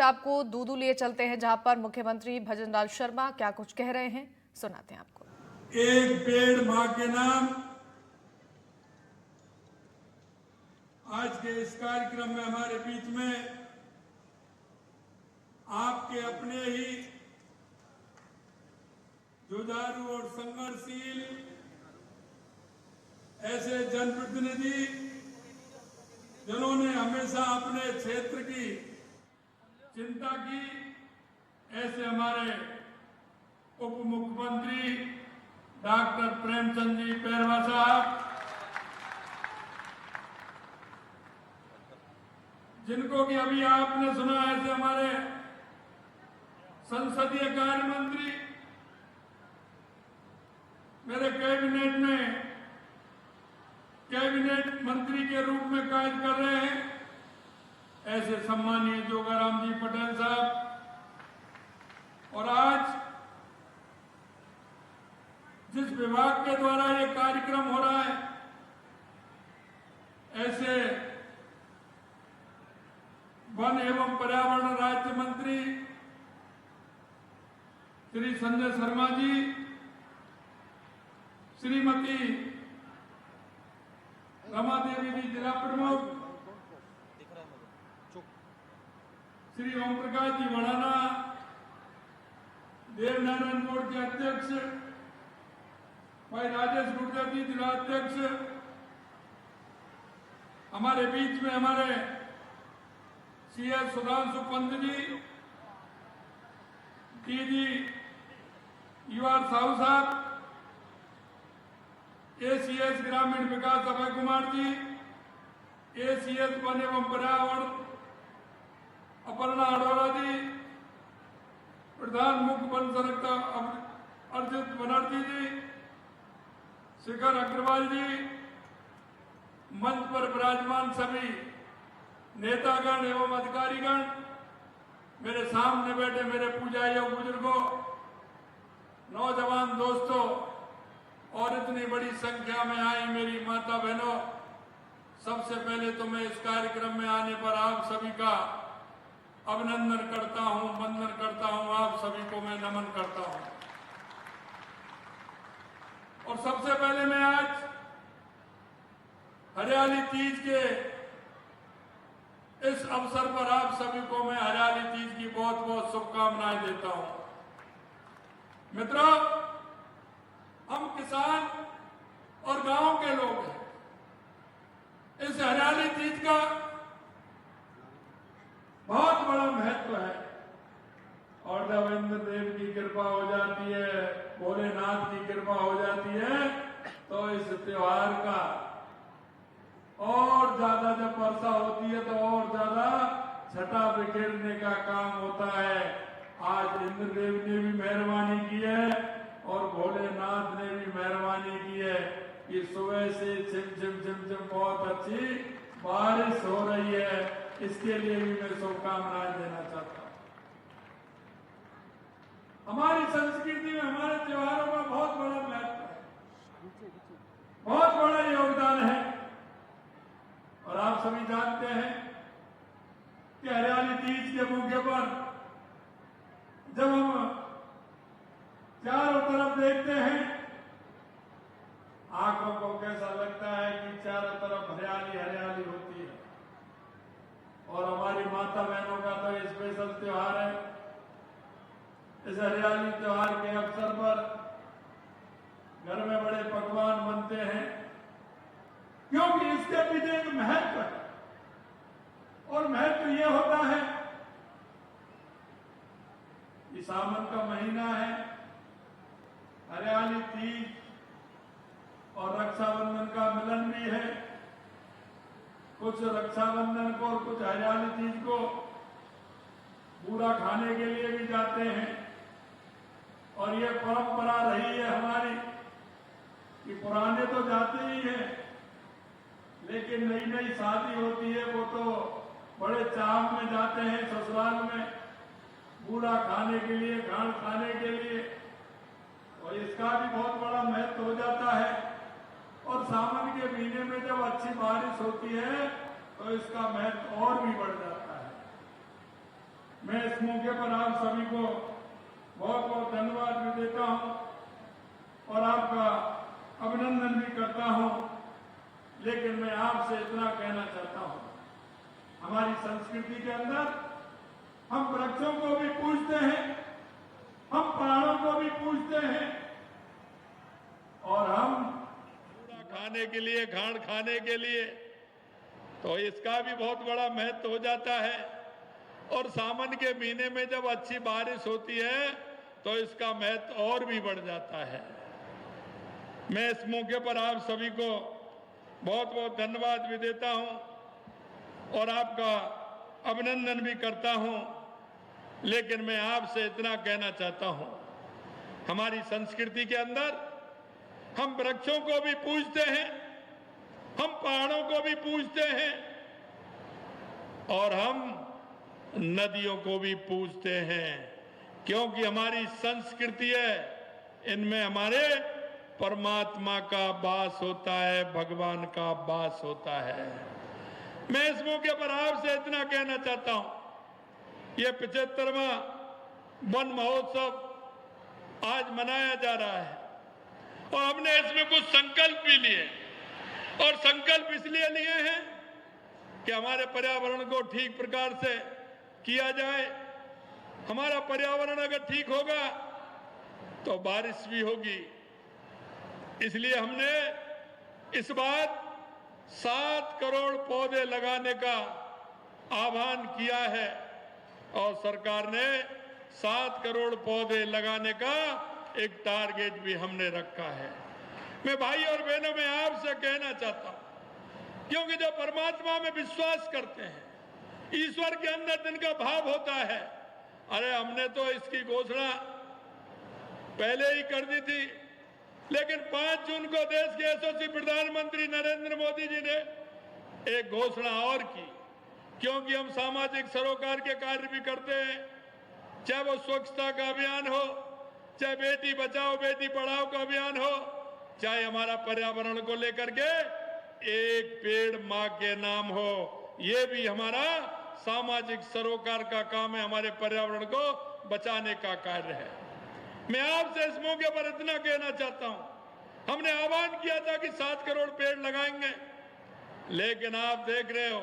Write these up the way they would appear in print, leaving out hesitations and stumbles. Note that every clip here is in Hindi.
आपको दूदू लिए चलते हैं, जहां पर मुख्यमंत्री भजनलाल शर्मा क्या कुछ कह रहे हैं, सुनाते हैं आपको। एक पेड़ मां के नाम। आज के इस कार्यक्रम में हमारे बीच में आपके अपने ही जुझारू और संघर्षशील ऐसे जनप्रतिनिधि जिन्होंने हमेशा अपने क्षेत्र की चिंता की, ऐसे हमारे उप मुख्यमंत्री डॉक्टर प्रेमचंद जी पैरवा साहब, जिनको कि अभी आपने सुना, ऐसे हमारे संसदीय कार्य मंत्री मेरे कैबिनेट मंत्री के रूप में कार्य कर रहे हैं, ऐसे सम्मानीय जोगाराम जी पटेल साहब। और आज जिस विभाग के द्वारा ये कार्यक्रम हो रहा है, ऐसे वन एवं पर्यावरण राज्य मंत्री श्री संजय शर्मा जी, श्रीमती रमा देवी जी जिला प्रमुख, श्री ओम प्रकाश जी वड़ाना, देवनारायण बोर्ड के अध्यक्ष भाई राजेश गुर्जर जी जिला अध्यक्ष, हमारे बीच में हमारे सीएस सुधांशु पंत जी, डीजी यूआर साहू साहब, एसीएस ग्रामीण विकास अभय कुमार जी, एसीएस वन एवं पर्यावरण अपर्णा अरोड़ा जी, प्रधान मुख्य वन संरक्षक अर्जित बनर्जी जी, शिखर अग्रवाल जी, मंच पर विराजमान सभी नेतागण एवं अधिकारीगण, मेरे सामने बैठे मेरे पूज्य बुजुर्गों, नौजवान दोस्तों और इतनी बड़ी संख्या में आई मेरी माता बहनों, सबसे पहले तो मैं इस कार्यक्रम में आने पर आप सभी का अभिनंदन करता हूं, वंदन करता हूं, आप सभी को मैं नमन करता हूं। और सबसे पहले मैं आज हरियाली तीज के इस अवसर पर आप सभी को मैं हरियाली तीज की बहुत बहुत शुभकामनाएं देता हूं। मित्रों, हम किसान और गांव के लोग हैं। इस हरियाली तीज का बहुत बड़ा महत्व है, और जब इंद्र देव की कृपा हो जाती है, भोलेनाथ की कृपा हो जाती है, तो इस त्योहार का और ज्यादा जब वर्षा होती है तो और ज्यादा छटा बिखेरने का काम होता है। आज इंद्रदेव ने भी मेहरबानी की है और भोलेनाथ ने भी मेहरबानी की है कि सुबह से झिम बहुत अच्छी बारिश हो रही है। इसके लिए भी मैं शुभकामनाएं देना चाहता हूं। हमारी संस्कृति में हमारे त्योहारों का बहुत बड़ा महत्व है, बहुत बड़ा योगदान है। और आप सभी जानते हैं कि हरियाली तीज के मौके पर जब हम चारों तरफ देखते हैं, आंखों को कैसा लगता है कि चारों तरफ हरियाली हरियाली होती है। और हमारी माता बहनों का तो ये स्पेशल त्योहार है। इस हरियाली त्योहार के अवसर पर घर में बड़े पकवान बनते हैं, क्योंकि इसके पीछे एक महत्व है। और महत्व ये होता है कि सावन का महीना है, हरियाली तीज और रक्षाबंधन का मिलन भी है। कुछ रक्षाबंधन को और कुछ हरियाली तीज को बूरा खाने के लिए भी जाते हैं। और ये परंपरा रही है हमारी कि पुराने तो जाते ही हैं, लेकिन नई नई शादी होती है वो तो बड़े चाव में जाते हैं ससुराल में बूढ़ा खाने के लिए, घाट खाने के लिए। और इसका भी बहुत बड़ा महत्व हो जाता है। और सावन के महीने में जब अच्छी बारिश होती है तो इसका महत्व और भी बढ़ जाता है। मैं इस मौके पर आप सभी को बहुत बहुत धन्यवाद भी देता हूं और आपका अभिनंदन भी करता हूं। लेकिन मैं आपसे इतना कहना चाहता हूं, हमारी संस्कृति के अंदर हम वृक्षों को भी पूजते हैं, हम पहाड़ों को भी पूजते हैं और हम खाने के लिए, खान खाने के लिए, तो इसका भी बहुत बड़ा महत्व हो जाता है। और सावन के महीने में जब अच्छी बारिश होती है तो इसका महत्व और भी बढ़ जाता है। मैं इस मौके पर आप सभी को बहुत बहुत धन्यवाद भी देता हूं और आपका अभिनंदन भी करता हूं। लेकिन मैं आपसे इतना कहना चाहता हूं, हमारी संस्कृति के अंदर हम वृक्षों को भी पूजते हैं, हम पहाड़ों को भी पूजते हैं और हम नदियों को भी पूजते हैं, क्योंकि हमारी संस्कृति है, इनमें हमारे परमात्मा का वास होता है, भगवान का वास होता है। मैं इस मौके पर आपसे इतना कहना चाहता हूं, ये 75वां वन महोत्सव आज मनाया जा रहा है और हमने इसमें कुछ संकल्प भी लिए और संकल्प इसलिए लिए हैं कि हमारे पर्यावरण को ठीक प्रकार से किया जाए। हमारा पर्यावरण अगर ठीक होगा तो बारिश भी होगी। इसलिए हमने इस बार 7 करोड़ पौधे लगाने का आह्वान किया है और सरकार ने 7 करोड़ पौधे लगाने का एक टारगेट भी हमने रखा है। मैं भाई और बहनों में आपसे कहना चाहता हूं, क्योंकि जो परमात्मा में विश्वास करते हैं, ईश्वर के अंदर जिनका भाव होता है, अरे हमने तो इसकी घोषणा पहले ही कर दी थी, लेकिन 5 जून को देश के यशस्वी प्रधानमंत्री नरेंद्र मोदी जी ने एक घोषणा और की, क्योंकि हम सामाजिक सरोकार के कार्य भी करते हैं, चाहे वो स्वच्छता का अभियान हो, चाहे बेटी बचाओ बेटी पढ़ाओ का अभियान हो, चाहे हमारा पर्यावरण को लेकर के एक पेड़ मां के नाम हो, ये भी हमारा सामाजिक सरोकार का काम है, हमारे पर्यावरण को बचाने का कार्य है। मैं आपसे इस मौके पर इतना कहना चाहता हूं, हमने आह्वान किया था कि 7 करोड़ पेड़ लगाएंगे, लेकिन आप देख रहे हो,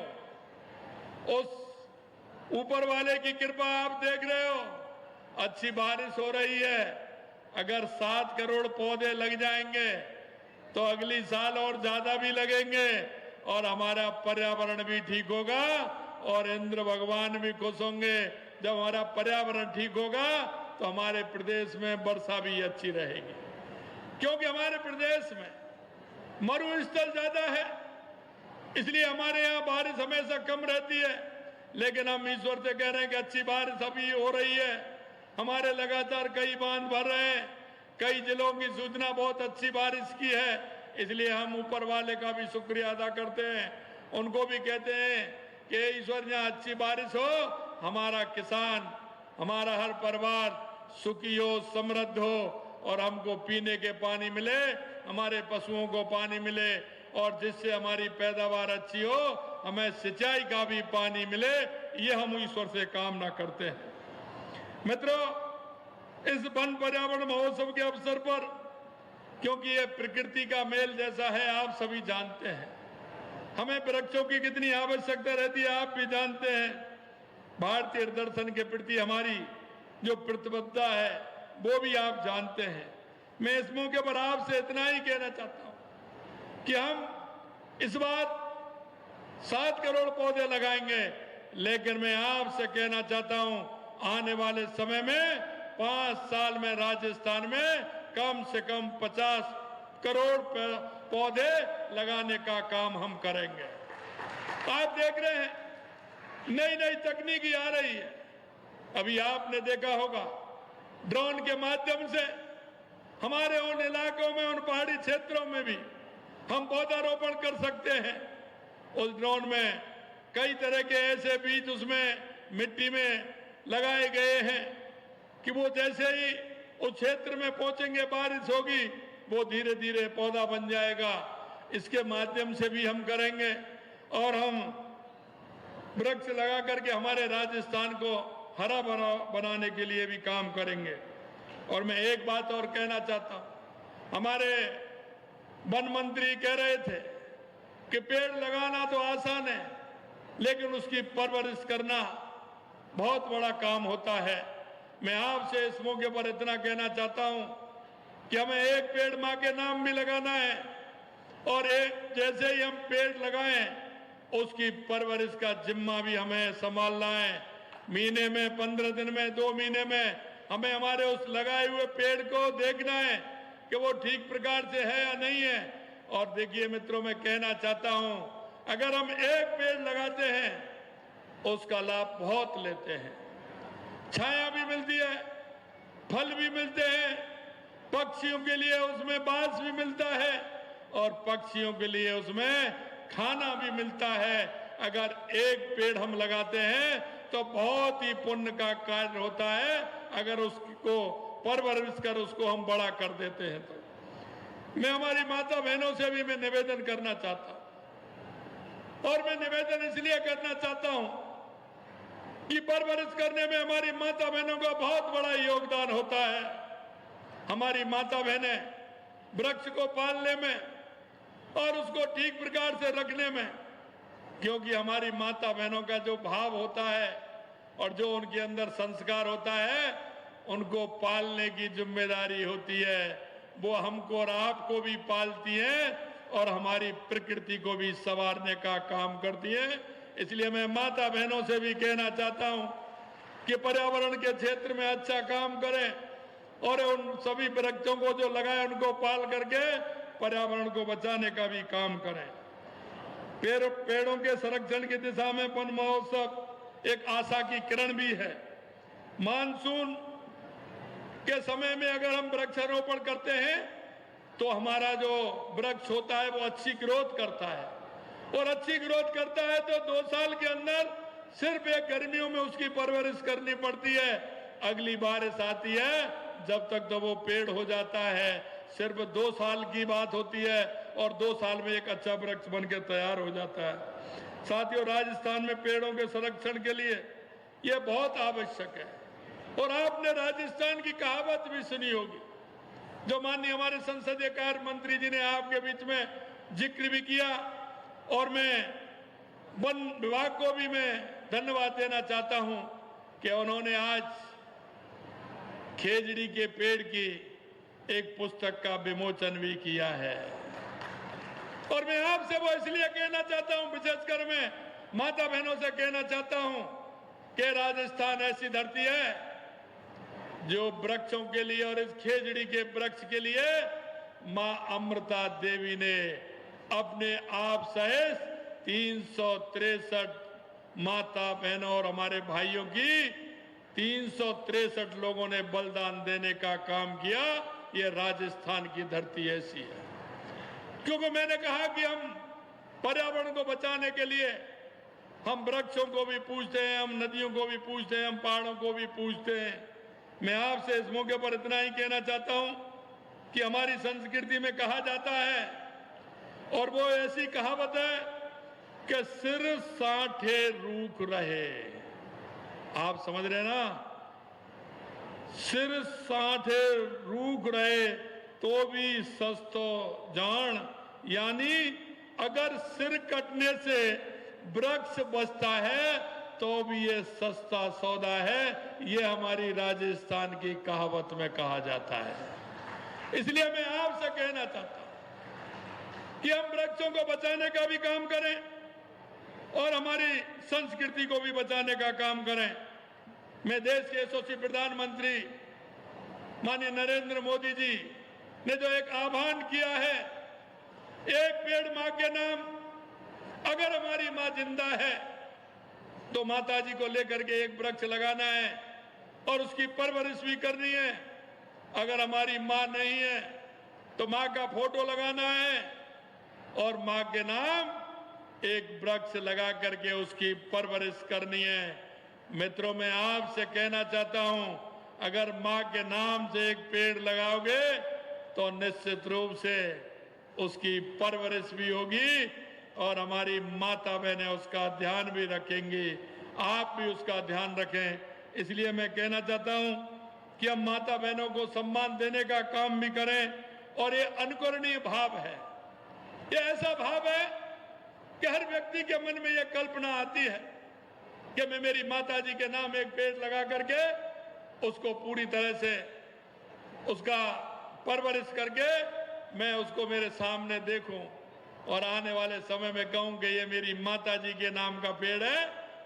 उस ऊपर वाले की कृपा आप देख रहे हो, अच्छी बारिश हो रही है। अगर 7 करोड़ पौधे लग जाएंगे तो अगली साल और ज्यादा भी लगेंगे और हमारा पर्यावरण भी ठीक होगा और इंद्र भगवान भी खुश होंगे। जब हमारा पर्यावरण ठीक होगा तो हमारे प्रदेश में वर्षा भी अच्छी रहेगी, क्योंकि हमारे प्रदेश में मरुस्थल ज्यादा है, इसलिए हमारे यहाँ बारिश हमेशा कम रहती है। लेकिन हम ईश्वर से कह रहे हैं कि अच्छी बारिश अभी हो रही है, हमारे लगातार कई बांध भर रहे हैं, कई जिलों की सूचना बहुत अच्छी बारिश की है, इसलिए हम ऊपर वाले का भी शुक्रिया अदा करते हैं। उनको भी कहते हैं कि ईश्वर यहाँ अच्छी बारिश हो, हमारा किसान, हमारा हर परिवार सुखी हो, समृद्ध हो और हमको पीने के पानी मिले, हमारे पशुओं को पानी मिले और जिससे हमारी पैदावार अच्छी हो, हमें सिंचाई का भी पानी मिले, ये हम ईश्वर से कामना करते हैं। मित्रों, इस वन पर्यावरण महोत्सव के अवसर पर, क्योंकि ये प्रकृति का मेल जैसा है, आप सभी जानते हैं, हमें वृक्षों की कितनी आवश्यकता रहती है, आप भी जानते हैं। भारतीय दर्शन के प्रति हमारी जो प्रतिबद्धता है वो भी आप जानते हैं। मैं इस मौके पर आपसे इतना ही कहना चाहता हूं कि हम इस बार 7 करोड़ पौधे लगाएंगे, लेकिन मैं आपसे कहना चाहता हूं, आने वाले समय में 5 साल में राजस्थान में कम से कम 50 करोड़ पौधे लगाने का काम हम करेंगे। आप देख रहे हैं नई नई तकनीकी आ रही है। अभी आपने देखा होगा ड्रोन के माध्यम से हमारे उन इलाकों में, उन पहाड़ी क्षेत्रों में भी हम पौधारोपण कर सकते हैं। उस ड्रोन में कई तरह के ऐसे बीज उसमें मिट्टी में लगाए गए हैं कि वो जैसे ही उस क्षेत्र में पहुंचेंगे, बारिश होगी, वो धीरे धीरे पौधा बन जाएगा। इसके माध्यम से भी हम करेंगे और हम वृक्ष लगा करके हमारे राजस्थान को हरा भरा बनाने के लिए भी काम करेंगे। और मैं एक बात और कहना चाहता हूं, हमारे वन मंत्री कह रहे थे कि पेड़ लगाना तो आसान है, लेकिन उसकी परवरिश करना बहुत बड़ा काम होता है। मैं आपसे इस मौके पर इतना कहना चाहता हूं कि हमें एक पेड़ मां के नाम भी लगाना है, और एक जैसे ही हम पेड़ लगाएं उसकी परवरिश का जिम्मा भी हमें संभालना है। महीने में, 15 दिन में, 2 महीने में हमें हमारे उस लगाए हुए पेड़ को देखना है कि वो ठीक प्रकार से है या नहीं है। और देखिए मित्रों, मैं कहना चाहता हूं, अगर हम एक पेड़ लगाते हैं उसका लाभ बहुत लेते हैं। छाया भी मिलती है, फल भी मिलते हैं, पक्षियों के लिए उसमें बांस भी मिलता है और पक्षियों के लिए उसमें खाना भी मिलता है। अगर एक पेड़ हम लगाते हैं तो बहुत ही पुण्य का कार्य होता है, अगर उसको परवरिश कर उसको हम बड़ा कर देते हैं तो। मैं हमारी माता बहनों से भी मैं निवेदन करना चाहता हूं, और मैं निवेदन इसलिए करना चाहता हूं कि परवरिश करने में हमारी माता बहनों का बहुत बड़ा योगदान होता है। हमारी माता बहनें वृक्ष को पालने में और उसको ठीक प्रकार से रखने में, क्योंकि हमारी माता बहनों का जो भाव होता है और जो उनके अंदर संस्कार होता है, उनको पालने की जिम्मेदारी होती है। वो हमको और आपको भी पालती है और हमारी प्रकृति को भी संवारने का काम करती है। इसलिए मैं माता बहनों से भी कहना चाहता हूं कि पर्यावरण के क्षेत्र में अच्छा काम करें और उन सभी वृक्षों को जो लगाए उनको पाल करके पर्यावरण को बचाने का भी काम करें। पेड़ों के संरक्षण की दिशा में वन महोत्सव एक आशा की किरण भी है। मानसून के समय में अगर हम वृक्षारोपण करते हैं तो हमारा जो वृक्ष होता है वो अच्छी ग्रोथ करता है, और अच्छी ग्रोथ करता है तो 2 साल के अंदर सिर्फ एक गर्मियों में उसकी परवरिश करनी पड़ती है। अगली बारिश आती है जब तक तो वो पेड़ हो जाता है। सिर्फ 2 साल की बात होती है और 2 साल में एक अच्छा वृक्ष बनकर तैयार हो जाता है। साथियों, राजस्थान में पेड़ों के संरक्षण के लिए ये बहुत आवश्यक है। और आपने राजस्थान की कहावत भी सुनी होगी, जो माननीय हमारे संसदीय कार्य मंत्री जी ने आपके बीच में जिक्र भी किया, और मैं वन विभाग को भी मैं धन्यवाद देना चाहता हूं कि उन्होंने आज खेजड़ी के पेड़ की एक पुस्तक का विमोचन भी किया है। और मैं आपसे वो इसलिए कहना चाहता हूं, विशेषकर मैं माता बहनों से कहना चाहता हूं कि राजस्थान ऐसी धरती है जो वृक्षों के लिए, और इस खेजड़ी के वृक्ष के लिए मां अमृता देवी ने अपने आप सहित 363 माता बहनों और हमारे भाइयों की 363 लोगों ने बलिदान देने का काम किया। ये राजस्थान की धरती ऐसी है, क्योंकि मैंने कहा कि हम पर्यावरण को बचाने के लिए हम वृक्षों को भी पूजते हैं, हम नदियों को भी पूजते हैं, हम पहाड़ों को भी पूजते हैं। मैं आपसे इस मौके पर इतना ही कहना चाहता हूं कि हमारी संस्कृति में कहा जाता है, और वो ऐसी कहावत है कि सिर साठे रूख रहे। आप समझ रहे ना, सिर साठे रूख रहे तो भी सस्तो जान, यानी अगर सिर कटने से वृक्ष बचता है तो भी ये सस्ता सौदा है। ये हमारी राजस्थान की कहावत में कहा जाता है। इसलिए मैं आपसे कहना चाहता हूं कि हम वृक्षों को बचाने का भी काम करें और हमारी संस्कृति को भी बचाने का काम करें। मैं देश के यशस्वी प्रधानमंत्री माननीय नरेंद्र मोदी जी ने जो एक आह्वान किया है, एक पेड़ मां के नाम, अगर हमारी मां जिंदा है तो माता जी को लेकर के एक वृक्ष लगाना है और उसकी परवरिश भी करनी है। अगर हमारी मां नहीं है तो मां का फोटो लगाना है और मां के नाम एक वृक्ष लगा करके उसकी परवरिश करनी है। मित्रों, मैं आपसे कहना चाहता हूं, अगर मां के नाम से एक पेड़ लगाओगे तो निश्चित रूप से उसकी परवरिश भी होगी और हमारी माता बहनें उसका ध्यान भी रखेंगी। आप भी उसका ध्यान रखें, इसलिए मैं कहना चाहता हूं कि हम माता बहनों को सम्मान देने का काम भी करें। और ये अनुकरणीय भाव है, ये ऐसा भाव है कि हर व्यक्ति के मन में ये कल्पना आती है कि मैं मेरी माता जी के नाम एक पेड़ लगा करके उसको पूरी तरह से उसका परवरिश करके मैं उसको मेरे सामने देखूं और आने वाले समय में कहूं कि ये मेरी माता जी के नाम का पेड़ है,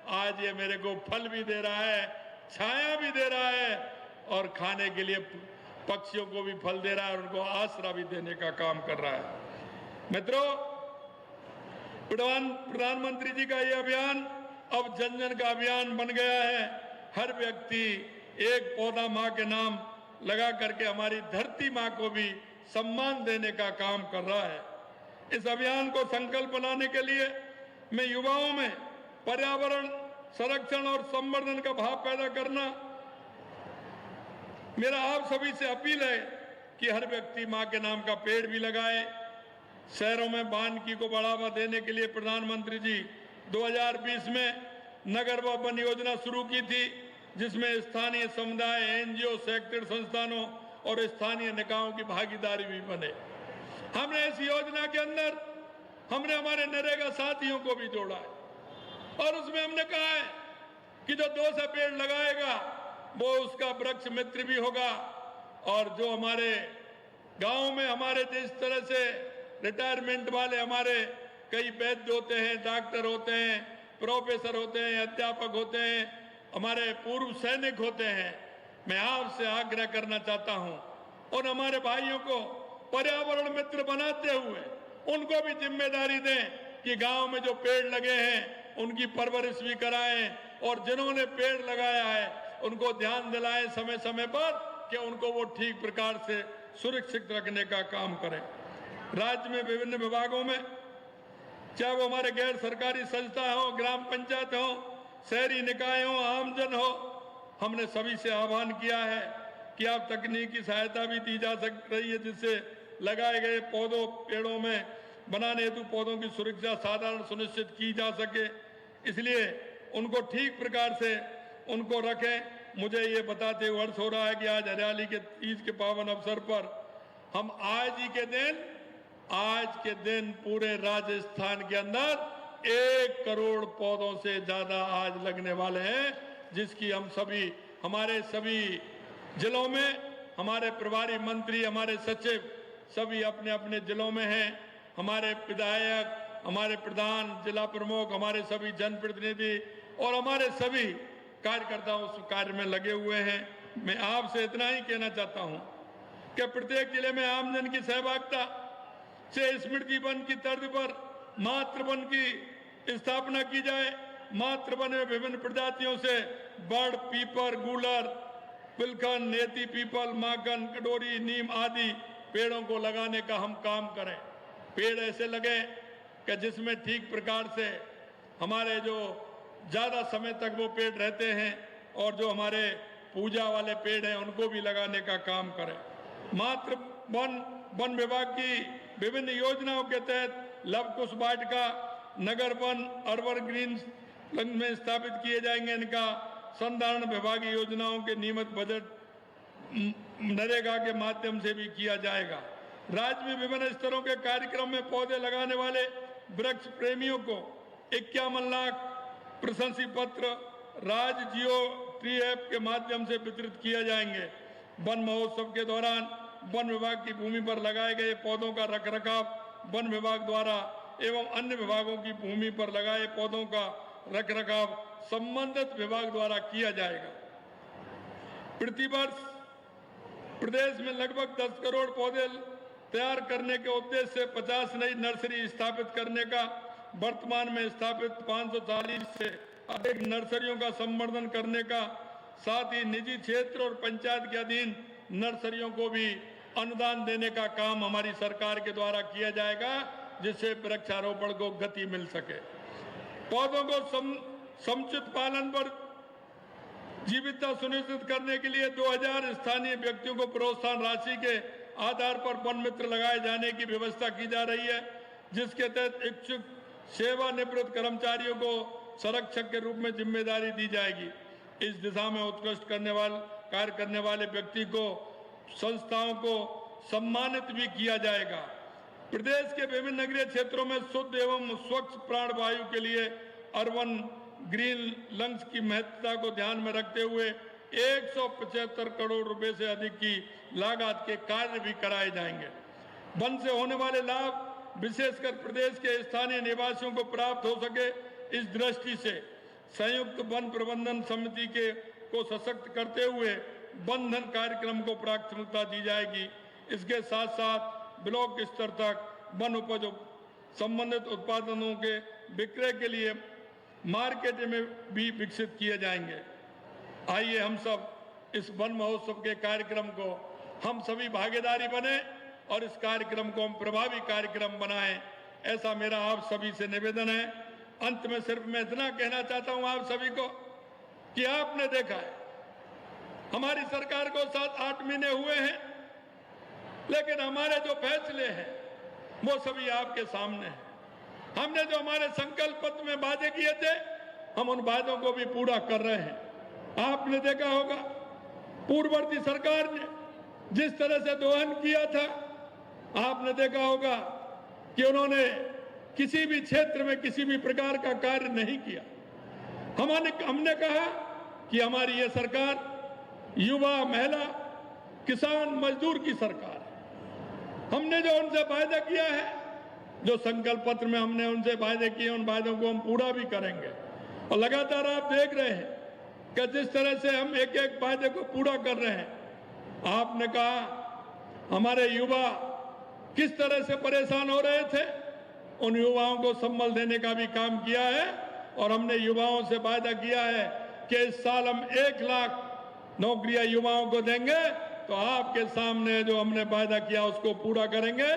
आज ये मेरे को फल भी दे रहा है, छाया भी दे रहा है और खाने के लिए पक्षियों को भी फल दे रहा है और उनको आसरा भी देने का काम कर रहा है। मित्रों, प्रधानमंत्री जी का ये अभियान अब जन जन का अभियान बन गया है। हर व्यक्ति एक पौधा माँ के नाम लगा करके हमारी धरती माँ को भी सम्मान देने का काम कर रहा है। इस अभियान को संकल्प बनाने के लिए मैं युवाओं में पर्यावरण संरक्षण और संवर्धन का भाव पैदा करना, मेरा आप सभी से अपील है कि हर व्यक्ति माँ के नाम का पेड़ भी लगाए। शहरों में वानिकी को बढ़ावा देने के लिए प्रधानमंत्री जी 2020 में नगर व वन योजना शुरू की थी, जिसमें स्थानीय समुदाय, एनजीओ, शैक्षणिक संस्थानों और स्थानीय निकायों की भागीदारी भी बने। हमने इस योजना के अंदर हमने हमारे नरेगा साथियों को भी जोड़ा है और उसमें हमने कहा है कि जो 200 पेड़ लगाएगा वो उसका वृक्ष मित्र भी होगा। और जो हमारे गांव में हमारे जिस तरह से रिटायरमेंट वाले हमारे कई वैद्य होते हैं, डॉक्टर होते हैं, प्रोफेसर होते हैं, अध्यापक होते हैं, हमारे पूर्व सैनिक होते हैं, मैं आपसे आग्रह करना चाहता हूं और हमारे भाइयों को पर्यावरण मित्र बनाते हुए उनको भी जिम्मेदारी दें कि गांव में जो पेड़ लगे हैं उनकी परवरिश भी कराएं और जिन्होंने पेड़ लगाया है उनको ध्यान दिलाएं समय समय पर कि उनको वो ठीक प्रकार से सुरक्षित रखने का काम करें। राज्य में विभिन्न विभागों में, चाहे वो हमारे गैर सरकारी संस्था हो, ग्राम पंचायत हो, शहरी निकाय हो, आमजन हो, हमने सभी से आह्वान किया है कि आप तकनीकी सहायता भी दी जा सक रही है, जिससे लगाए गए पौधों पेड़ों में बनाने हेतु पौधों की सुरक्षा साधारण सुनिश्चित की जा सके। इसलिए उनको ठीक प्रकार से उनको रखें। मुझे ये बताते हुए हर्ष हो रहा है कि आज हरियाली के तीज के पावन अवसर पर हम आज के दिन पूरे राजस्थान के अंदर 1 करोड़ पौधों से ज्यादा आज लगने वाले हैं, जिसकी हम सभी हमारे सभी जिलों में हमारे प्रभारी मंत्री, हमारे सचिव सभी अपने अपने जिलों में हैं। हमारे विधायक, हमारे प्रधान, जिला प्रमुख, हमारे सभी जनप्रतिनिधि और हमारे सभी कार्यकर्ता उस कार्य में लगे हुए हैं। मैं आपसे इतना ही कहना चाहता हूं कि प्रत्येक जिले में आमजन की सहभागिता से स्मृति वन की तर्ज पर मातृ वन की स्थापना की जाए। मातृ वन में विभिन्न प्रजातियों से बड़, पीपर, गूलर, पिलखन, नेती पीपल, माखन, कटोरी, नीम आदि पेड़ों को लगाने का हम काम करें। पेड़ ऐसे लगे कि जिसमें ठीक प्रकार से हमारे जो ज्यादा समय तक वो पेड़ रहते हैं और जो हमारे पूजा वाले पेड़ हैं उनको भी लगाने का काम करें। मातृ वन विभाग की विभिन्न योजनाओं के तहत लव कुश वाटिका, नगर वन, अर्बन ग्रीन में स्थापित किए जाएंगे। इनका संधारण विभागीय योजनाओं के नियमित बजट नरेगा के माध्यम से भी किया जाएगा। राज्य में विभिन्न स्तरों के कार्यक्रम में पौधे लगाने वाले वृक्ष प्रेमियों को 51 लाख प्रशंसी पत्र राज्य जियो ट्री ऐप के माध्यम से वितरित किए जाएंगे। वन महोत्सव के दौरान वन विभाग की भूमि पर लगाए गए पौधों का रखरखाव वन विभाग द्वारा एवं अन्य विभागों की भूमि पर लगाए पौधों का रखरखाव संबंधित विभाग द्वारा किया जाएगा। प्रतिवर्ष प्रदेश में लगभग 10 करोड़ पौधे तैयार करने के उद्देश्य से 50 नई नर्सरी स्थापित करने का, वर्तमान में स्थापित 540 से अधिक नर्सरियों का संवर्धन करने का, साथ ही निजी क्षेत्र और पंचायत के अधीन नर्सरियों को भी अनुदान देने का काम हमारी सरकार के द्वारा किया जाएगा, जिससे वृक्षारोपण को गति मिल सके। पौधों को समुचित पालन पर जीवितता सुनिश्चित करने के लिए 2000 स्थानीय व्यक्तियों को प्रोत्साहन राशि के आधार पर वन मित्र लगाए जाने की व्यवस्था की जा रही है, जिसके तहत इच्छुक सेवानिवृत्त कर्मचारियों को संरक्षक के रूप में जिम्मेदारी दी जाएगी। इस दिशा में उत्कृष्ट कार्य करने वाले व्यक्ति को, संस्थाओं को सम्मानित भी किया जाएगा। प्रदेश के विभिन्न नगरीय क्षेत्रों में शुद्ध एवं स्वच्छ प्राणवायु के लिए अर्बन ग्रीन लंग्स की महत्वता को ध्यान में रखते हुए 175 करोड़ रुपए से अधिक की लागत के कार्य भी कराए जाएंगे। वन से होने वाले लाभ विशेषकर प्रदेश के स्थानीय निवासियों को प्राप्त हो सके, इस दृष्टि से संयुक्त वन प्रबंधन समिति को सशक्त करते हुए वन धन कार्यक्रम को प्राथमिकता दी जाएगी। इसके साथ साथ ब्लॉक स्तर तक वन उपज संबंधित उत्पादनों के विक्रय के लिए मार्केट में भी विकसित किए जाएंगे। आइए हम सब इस वन महोत्सव के कार्यक्रम को हम सभी भागीदारी बने और इस कार्यक्रम को हम प्रभावी कार्यक्रम बनाएं, ऐसा मेरा आप सभी से निवेदन है। अंत में सिर्फ मैं इतना कहना चाहता हूं आप सभी को कि आपने देखा है हमारी सरकार को 7-8 महीने हुए हैं, लेकिन हमारे जो फैसले हैं वो सभी आपके सामने हैं। हमने जो हमारे संकल्प पत्र में वादे किए थे, हम उन वादों को भी पूरा कर रहे हैं। आपने देखा होगा पूर्ववर्ती सरकार ने जिस तरह से दोहन किया था, आपने देखा होगा कि उन्होंने किसी भी क्षेत्र में किसी भी प्रकार का कार्य नहीं किया। हमने कहा कि हमारी ये सरकार युवा, महिला, किसान, मजदूर की सरकार है। हमने जो उनसे वायदा किया है, जो संकल्प पत्र में हमने उनसे वायदे किए, उन वायदों को हम पूरा भी करेंगे। और लगातार आप देख रहे हैं कि जिस तरह से हम एक एक वायदे को पूरा कर रहे हैं। आपने कहा हमारे युवा किस तरह से परेशान हो रहे थे, उन युवाओं को संबल देने का भी काम किया है। और हमने युवाओं से वायदा किया है कि इस साल हम 1 लाख नौकरियां युवाओं को देंगे। तो आपके सामने जो हमने वायदा किया उसको पूरा करेंगे।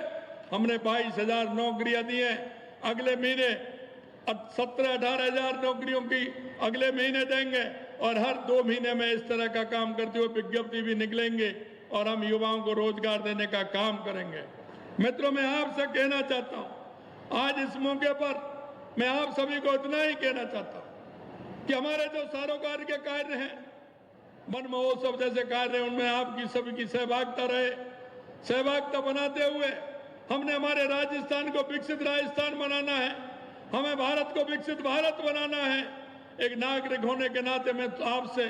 हमने 22,000 नौकरियां दी हैं, अगले महीने 17-18 हजार नौकरियों की अगले महीने देंगे। और हर 2 महीने में इस तरह का काम करते हुए विज्ञप्ति भी निकलेंगे और हम युवाओं को रोजगार देने का काम करेंगे। मित्रों, मैं आपसे कहना चाहता हूं, आज इस मौके पर मैं आप सभी को इतना ही कहना चाहता हूं कि हमारे जो सरोकार के कार्य हैं, वन महोत्सव जैसे कार्य हैं, उनमें आपकी सभी की सहभागिता रहे। सहभागिता बनाते हुए हमने हमारे राजस्थान को विकसित राजस्थान बनाना है, हमें भारत को विकसित भारत बनाना है। एक नागरिक होने के नाते मैं आपसे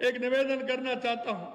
एक निवेदन करना चाहता हूं